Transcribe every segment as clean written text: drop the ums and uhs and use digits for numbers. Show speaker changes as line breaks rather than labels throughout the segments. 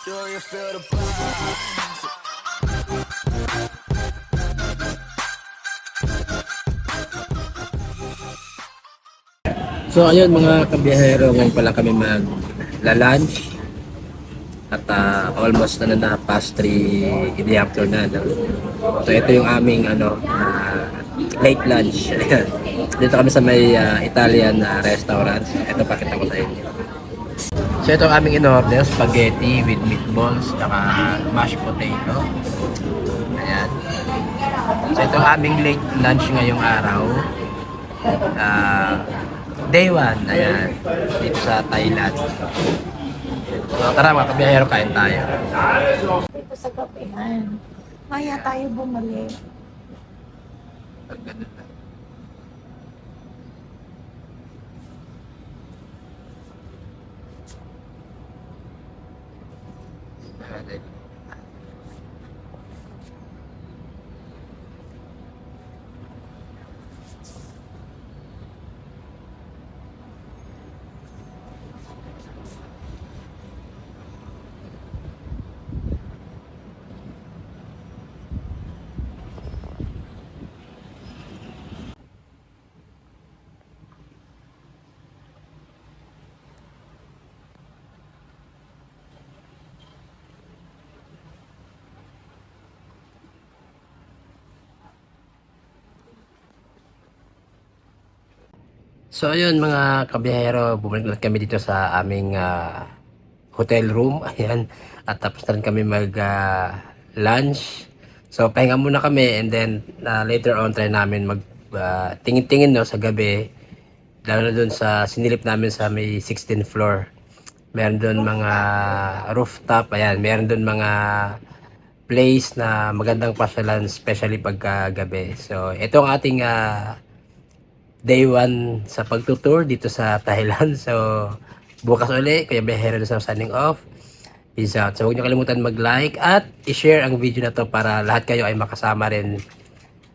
Do you feel the buzz?
So ayun mga kabiyahero, ngayon pala kami mag-lunch at almost na past 3 in the afternoon. No? So ito yung aming late lunch. Ayan. Dito kami sa may Italian restaurant. So, ito pakita ko sa inyo. So ito ang aming in-order, spaghetti with meatballs tsaka mashed potato. Ayan. So ito ang aming late lunch ngayong araw. Day 1, ayan, dito sa Thailand. So tara mga kabiyahero, kain tayo.
Dito sa gabihan. Maya tayo bumalik.
So ayun mga kabiyahero, bumalik ulit kami dito sa aming hotel room. Ayan, at tapos na rin kami mag lunch. So pahinga muna kami and then later on try namin mag tingin-tingin no, sa gabi. Lalo na dun sa sinilip namin sa may 16th floor. Meron dun mga rooftop, ayan, meron dun mga place na magandang pasyalan, especially pagka gabi. So ito ang ating day 1 sa pagtutour dito sa Thailand. So bukas uli, Kuya Behero na sa signing off. Peace out. So huwag niyo kalimutan mag-like at i-share ang video na to para lahat kayo ay makasama rin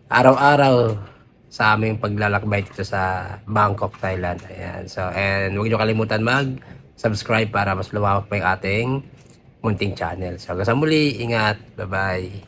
araw-araw sa aming paglalakbay dito sa Bangkok, Thailand. Ayan. So, and huwag niyo kalimutan mag-subscribe para mas lumawak pa yung ating munting channel. So, hanggang sa muli, ingat. Bye-bye.